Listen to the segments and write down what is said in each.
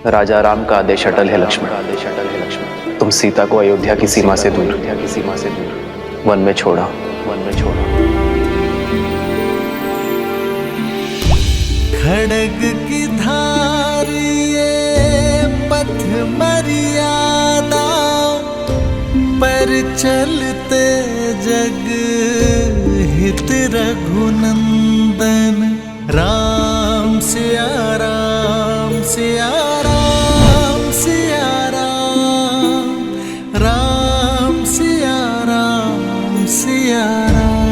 राजा राम का आदेश अटल है लक्ष्मण। तुम सीता को अयोध्या की सीमा से दूर वन में छोड़ा। खड़ग की धार ये पथ मर्यादा पर चलते जग हित रघुनंदन। राम सिया राम सिया राम सिया राम, राम सिया राम सिया राम।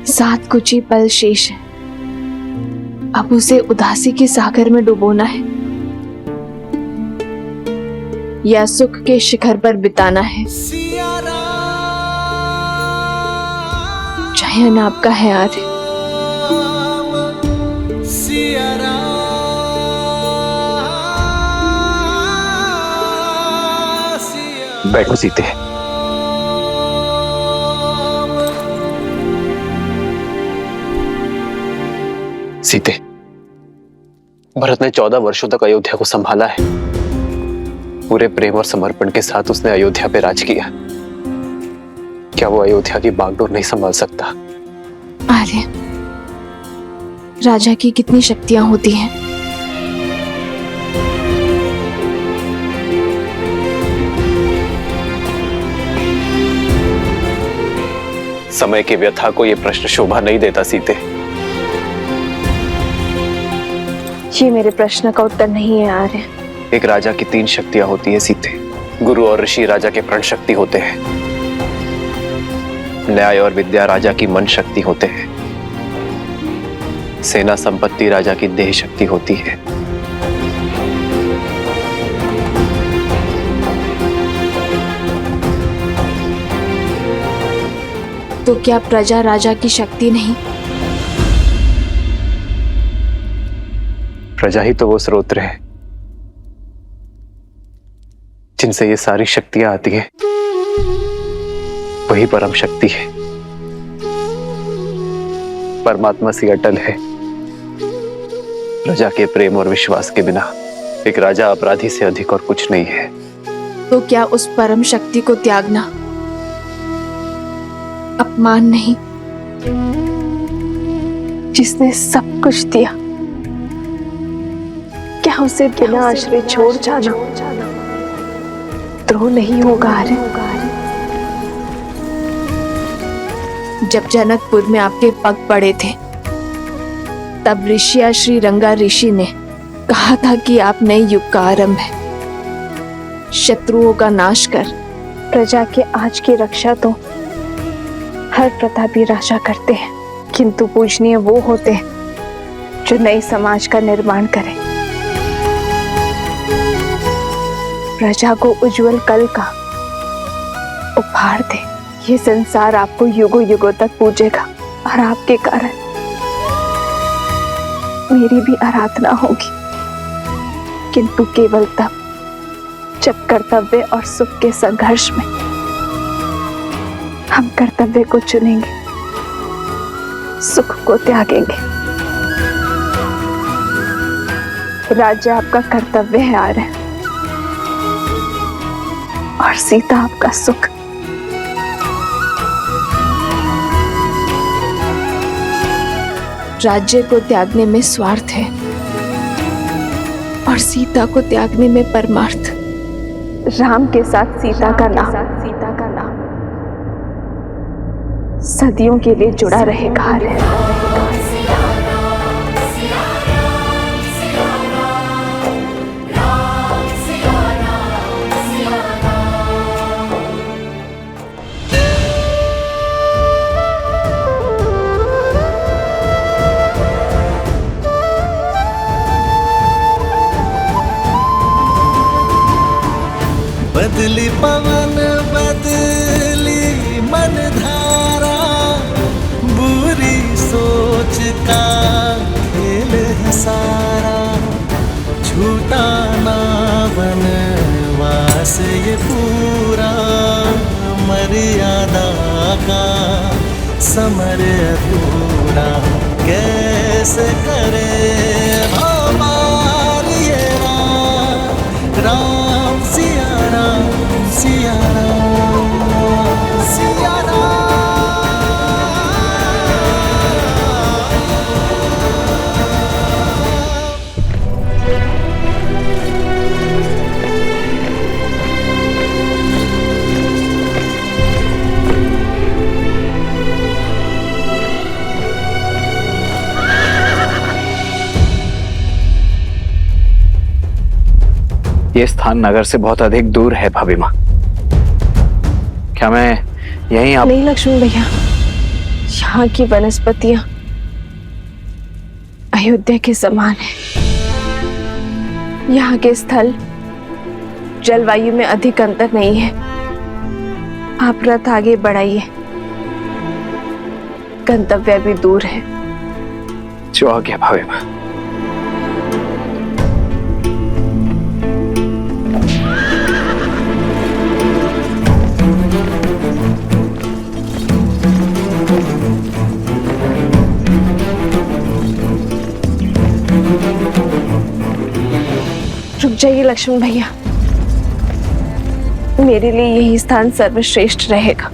सात कुछ ही पल शेष है, अब उसे उदासी के सागर में डुबोना है या सुख के शिखर पर बिताना है। चयन आपका है आर्य। बैठो सीते। सीते, भरत ने 14 वर्षों तक अयोध्या को संभाला है। पूरे प्रेम और समर्पण के साथ उसने अयोध्या पे राज किया। क्या वो अयोध्या की बागडोर नहीं संभाल सकता? आर्य, राजा की कितनी शक्तियां होती हैं। समय की व्यथा को यह प्रश्न शोभा नहीं देता सीते। ये मेरे प्रश्न का उत्तर नहीं है आर्य। एक राजा की 3 शक्तियां होती है सीते। गुरु और ऋषि राजा के प्रण शक्ति होते हैं। न्याय और विद्या राजा की मन शक्ति होते हैं। सेना संपत्ति राजा की देह शक्ति होती है। तो क्या प्रजा राजा की शक्ति नहीं? प्रजा ही तो वो स्रोत है जिनसे ये सारी शक्तियां आती हैं। वही परम शक्ति है, परमात्मा सी अटल है। प्रजा के प्रेम और विश्वास के बिना एक राजा अपराधी से अधिक और कुछ नहीं है। तो क्या उस परम शक्ति को त्यागना अपमान नहीं, जिसने सब कुछ दिया? क्या उसे बिना आश्रय छोड़ जाना द्रोह नहीं होगा आर्य? जब जनकपुर में आपके पग पड़े थे, तब ऋषिया श्री रंगा ऋषि ने कहा था कि आप नए युग का आरंभ है। शत्रुओं का नाश कर प्रजा के आज की रक्षा तो हर प्रतापी राजा करते हैं, किंतु पूजनीय वो होते हैं जो नए समाज का निर्माण करें, प्रजा को उज्जवल कल का उपहार दे। ये संसार आपको युगों युगों तक पूजेगा और आपके कारण मेरी भी आराधना होगी, किंतु केवल तब जब कर्तव्य और सुख के संघर्ष में हम कर्तव्य को चुनेंगे, सुख को त्यागेंगे। राज्य आपका कर्तव्य है आर्य, और सीता आपका सुख। राज्य को त्यागने में स्वार्थ है और सीता को त्यागने में परमार्थ। राम के साथ सीता का नाम सदियों के लिए जुड़ा रहेगा आर्य। बदली पवन बदली मन धारा, बुरी सोच का खेल है सारा। झूठा ना बनवास ये पूरा, मर्यादा का समर अधूरा कैसे करे हो पार ये राम सिया राम सिया राम सिया राम। ये स्थान नगर से बहुत अधिक दूर है भाभी माँ। क्या मैं यहीं आप नहीं लक्ष्मण भैया, यहाँ की वनस्पतियां अयोध्या के समान है। यहाँ के स्थल जलवायु में अधिक अंतर नहीं है। आप रथ आगे बढ़ाइए, गंतव्य भी दूर है। जो आ गया भाभी माँ। रुक जाइए लक्ष्मण भैया, मेरे लिए यही स्थान सर्वश्रेष्ठ रहेगा।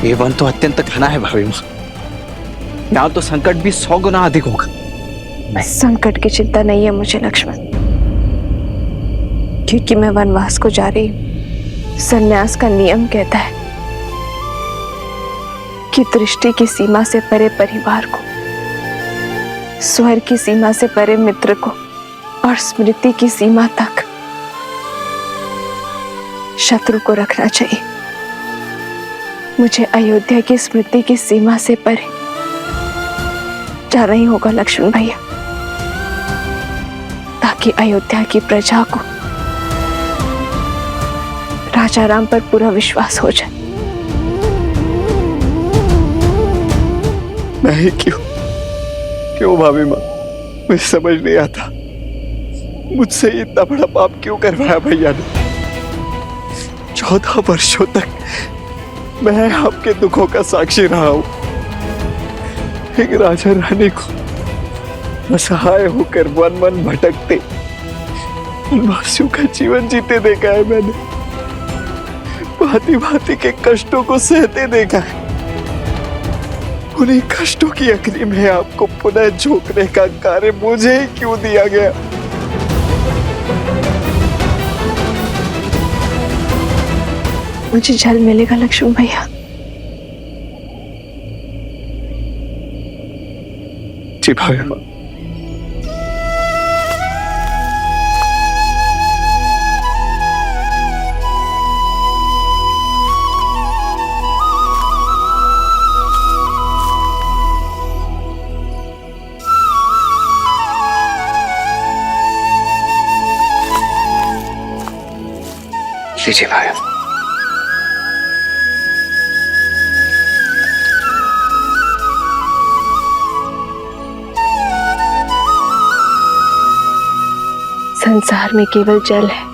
ये वन तो अत्यंत घना है भाभी माँ। यहाँ तो संकट भी 100 गुना अधिक होगा। संकट की चिंता नहीं है मुझे लक्ष्मण, क्योंकि मैं वनवास को जा रही हूँ। संन्यास का नियम कहता है कि दृष्टि की सीमा से परे परिवार को, स्वर्ग की सीमा से परे मित्र को और स्मृति की सीमा तक शत्रु को रखना चाहिए। मुझे अयोध्या की स्मृति की सीमा से परे जाना ही होगा लक्ष्मण भैया, ताकि अयोध्या की प्रजा को राजा राम पर पूरा विश्वास हो जाए। नहीं, क्यों भाभी माँ? मुझे समझ नहीं आता, मुझसे इतना बड़ा पाप क्यों करवाया भैया ने? 14 वर्षों तक मैं आपके दुखों का साक्षी रहा हूं। एक राजा रानी को असहाय होकर वन वन भटकते वनवासियों का जीवन जीते देखा है मैंने। भांति भांति के कष्टों को सहते देखा है। उन्हीं कष्टों की अग्नि में आपको पुनः झोंकने का कार्य मुझे ही क्यों दिया गया? मुझे जल मिलेगा लक्ष्मण भैया। जी भाभी माँ। लीजिए भाई। संसार में केवल जल है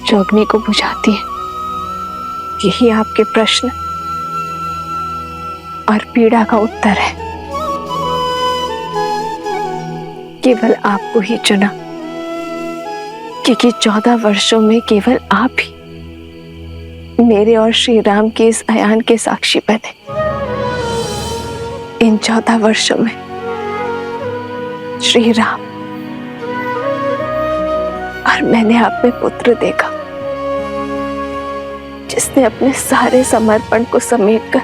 जो अग्नि को बुझाती है। यही आपके प्रश्न और पीड़ा का उत्तर है। केवल आपको ही चुना, क्योंकि 14 वर्षों में केवल आप ही मेरे और श्री राम के इस अयान के साक्षी बने। इन 14 वर्षों में श्री राम और मैंने आप में पुत्र देखा, जिसने अपने सारे समर्पण को समेटकर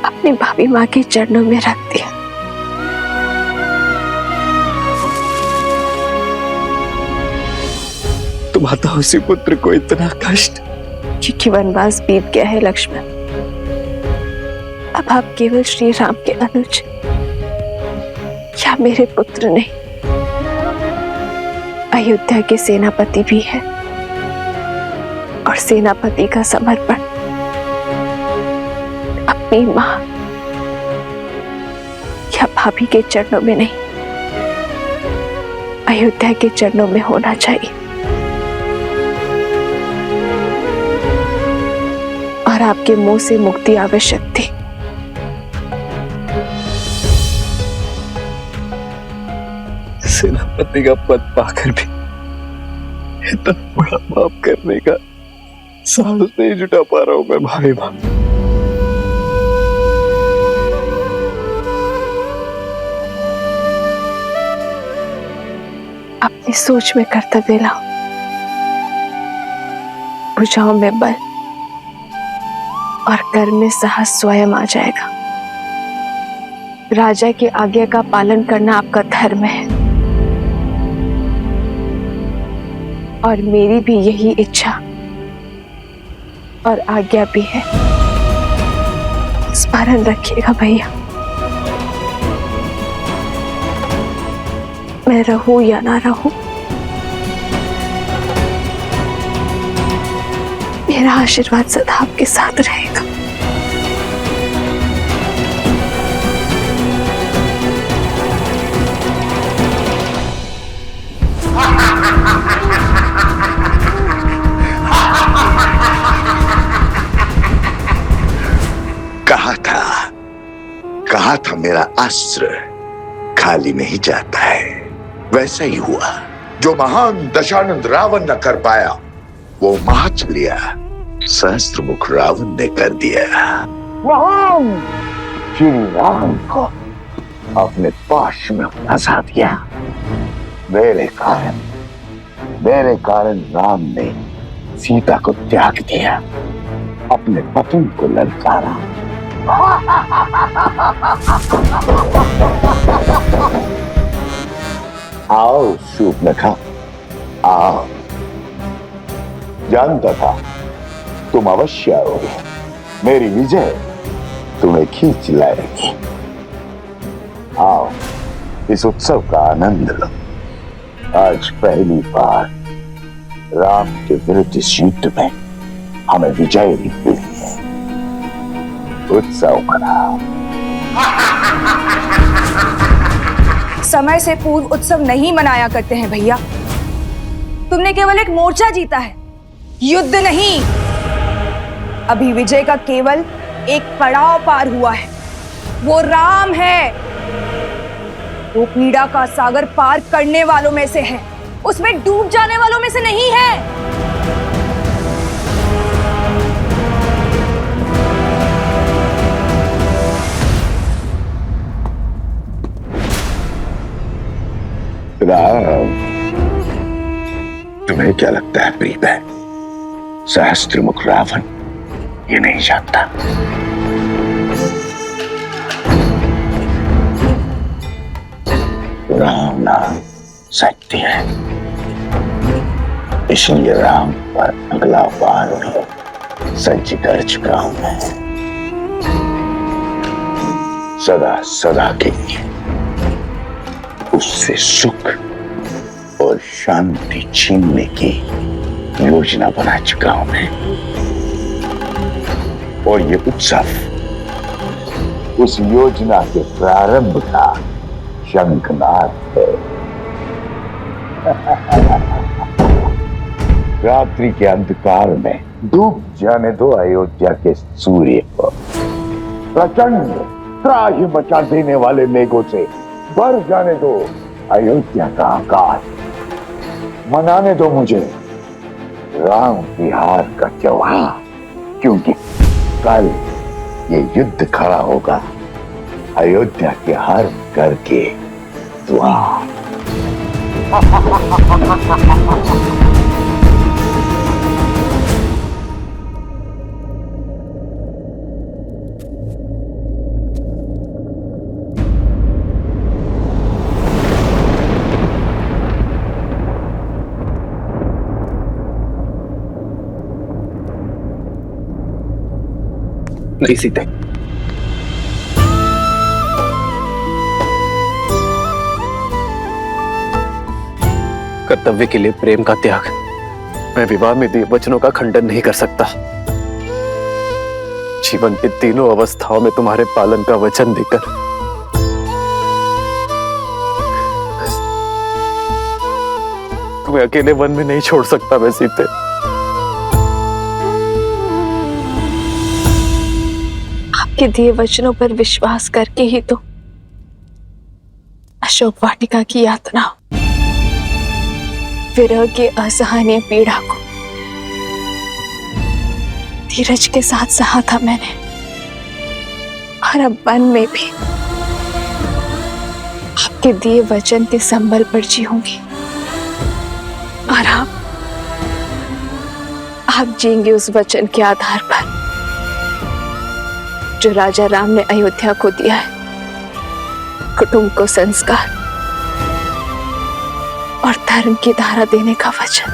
अपनी भाभी मां के चरणों में रख दिया। तुम्हारा उसी पुत्र को इतना कष्ट क्योंकि वनवास बीत गया है लक्ष्मण। अब आप केवल श्री राम के अनुज या मेरे पुत्र नहीं, अयोध्या के सेनापति भी है। और सेनापति का समर्पण अपनी मां या भाभी के चरणों में नहीं, अयोध्या के चरणों में होना चाहिए। और आपके मुंह से मुक्ति आवश्यक थी। सेनापति का पद पाकर भी इतना बड़ा पाप करने का साहस नहीं जुटा पा रहा हूं मैं भाई मां। अपनी सोच में कर्तव्य लाओ, भुजाओं में बल और कर में साहस स्वयं आ जाएगा। राजा की आज्ञा का पालन करना आपका धर्म है और मेरी भी यही इच्छा और आज्ञा भी है। स्मरण रखिएगा भैया, मैं रहूं या ना रहूं, मेरा आशीर्वाद सदा आपके साथ रहेगा। कहा था मेरा अस्त्र खाली नहीं जाता है। वैसा ही हुआ, जो महान दशानंद रावण न कर पाया वो महाचर्या सहस्त्रमुख रावण ने कर दिया। महान श्री राम को अपने पाश में फंसा दिया। मेरे कारण राम ने सीता को त्याग दिया, अपने पत्नी को ललकारा। आओ शूर्पणखा, आओ। जानता था तुम अवश्य आओगे। मेरी विजय तुम्हें खींच लाएगी। आओ, इस उत्सव का आनंद लो। आज पहली बार राम के विरुद्ध इस युद्ध में हमें विजय मिली है। उत्सव मनाओ। समय से पूर्व उत्सव नहीं मनाया करते हैं भैया। तुमने केवल एक मोर्चा जीता है, युद्ध नहीं। अभी विजय का केवल एक पड़ाव पार हुआ है, वो राम है। वो पीड़ा का सागर पार करने वालों में से है, उसमें डूब जाने वालों में से नहीं है। राम, तुम्हें क्या लगता है प्रिय बहन, सहस्त्रमुख रावण ये नहीं जानता। राम नाम सत्य है, इसलिए राम पर अगला बार भी सज्ज कर चुका हूं मैं। सदा सदा के लिए उससे सुख और शांति छीनने की योजना बना चुका हूं मैं। और ये उत्सव उस योजना के प्रारंभ का शंखनाद है। रात्रि के अंधकार में डूब जाने दो अयोध्या के सूर्य को। प्रचंड त्राहि मचा देने वाले मेघों से भर जाने दो अयोध्या का आकाश। मनाने दो मुझे राम की हार का त्योहार, क्योंकि कल ये युद्ध खड़ा होगा अयोध्या के हर घर के द्वार। नहीं सीते, कर्तव्य के लिए प्रेम का त्याग मैं विवाह में दिए वचनों का खंडन नहीं कर सकता। जीवन की तीनों अवस्थाओं में तुम्हारे पालन का वचन देकर तुम्हें अकेले वन में नहीं छोड़ सकता मैं सीते। आपके दिए वचनों पर विश्वास करके ही तो अशोक वाटिका की यातना, विरह की असहनीय पीड़ा को धीरज के साथ सहा था मैंने, और अब वन में भी आपके दिए वचन के संबल पर जीऊंगी, और आप जीएंगे उस वचन के आधार पर जो राजा राम ने अयोध्या को दिया है, कुटुंब को संस्कार और धर्म की धारा देने का वचन,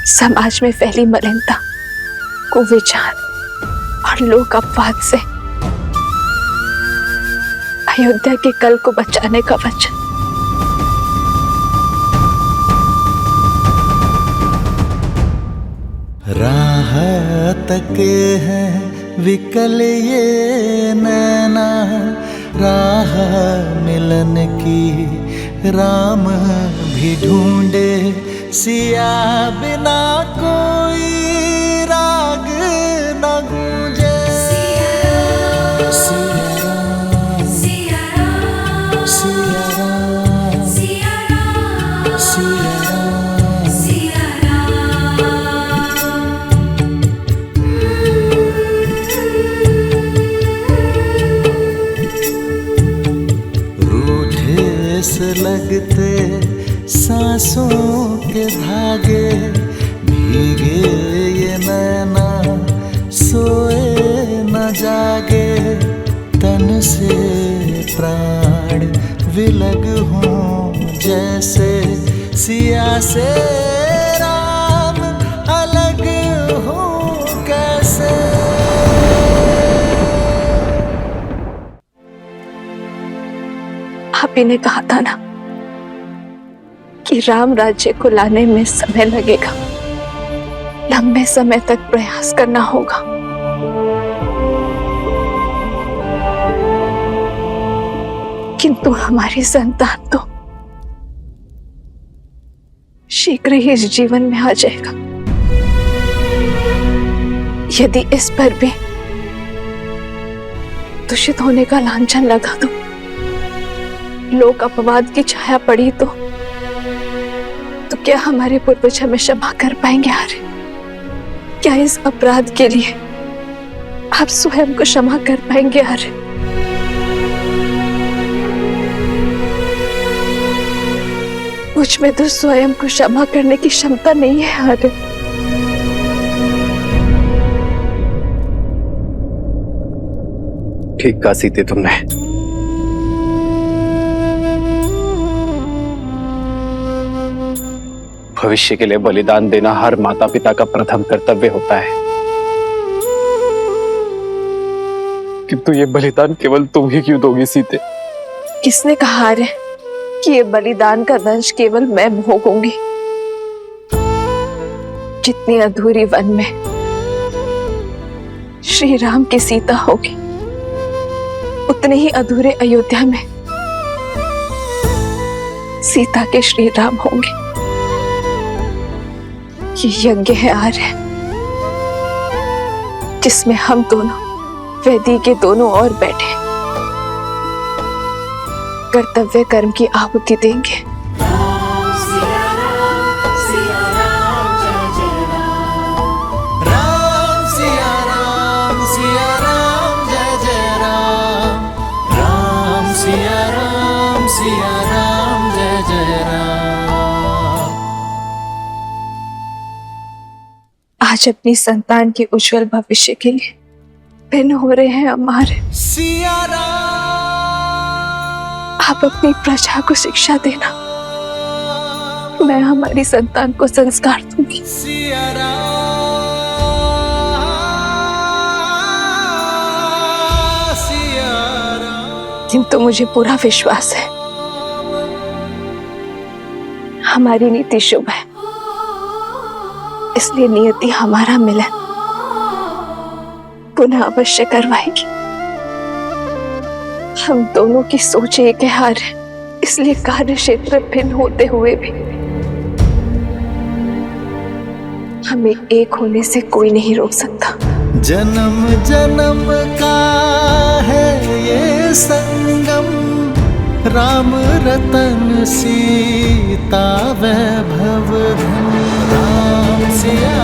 समाज में फैली मलिनता, कुविचार और लोक अपवाद से अयोध्या के कल को बचाने का वचन। राह तके हैं विकल ये नैना, राह मिलन की राम भी ढूंढे, सिया बिना कोई राग न गूंजे। सिया राम, सिया राम, सिया राम, सिया राम, सिया राम, सिया से लगते सांसों के धागे, भीगे ये नैना सोए न जागे, तन से प्राण विलग हों जैसे, सिया से राम अलग हों कैसे। आप ही ने कहा था ना कि राम राज्य को लाने में समय लगेगा, लंबे समय तक प्रयास करना होगा। किंतु हमारी संतान तो शीघ्र ही इस जीवन में आ जाएगा। यदि इस पर भी दूषित होने का लांछन लगा तो, लोक अपवाद की छाया पड़ी तो क्या हमारे पूर्वज हमें क्षमा कर पाएंगे? आर्य, क्या इस अपराध के लिए आप स्वयं को क्षमा कर पाएंगे? आर्य, मुझ में तो स्वयं को क्षमा करने की क्षमता नहीं है। आर्य, ठीक कहा सीते तुमने। भविष्य के लिए बलिदान देना हर माता पिता का प्रथम कर्तव्य होता है, किंतु ये बलिदान केवल तुम ही क्यों दोगी सीते? किसने कहा रे कि ये बलिदान का दंश केवल मैं भोगूंगी? जितनी अधूरी वन में श्री राम की सीता होगी, उतने ही अधूरे अयोध्या में सीता के श्री राम होंगे। ये यज्ञ है आर्य, जिसमें हम दोनों वेदी के दोनों ओर बैठे कर्तव्य कर्म की आहुति देंगे। राम सिया राम जय जय राम, राम सिया राम, सिया राम जय जय राम, राम सिया राम, सिया राम जय जय राम। आज अपनी संतान के उज्जवल भविष्य के लिए भिन्न हो रहे हैं हमारे। सिया राम, आप अपनी प्रजा को शिक्षा देना, मैं हमारी संतान को संस्कार दूंगी। सिया राम, किंतु मुझे पूरा विश्वास है हमारी नीति शुभ है, इसलिए नियति हमारा मिलन पुनः अवश्य करवाएगी। हम दोनों की सोच एक है हार है, इसलिए कार्य क्षेत्र भिन्न होते हुए भी हमें एक होने से कोई नहीं रोक सकता। जन्म जन्म का है ये संगम, राम रतन सीता वैभव धन। राम सिया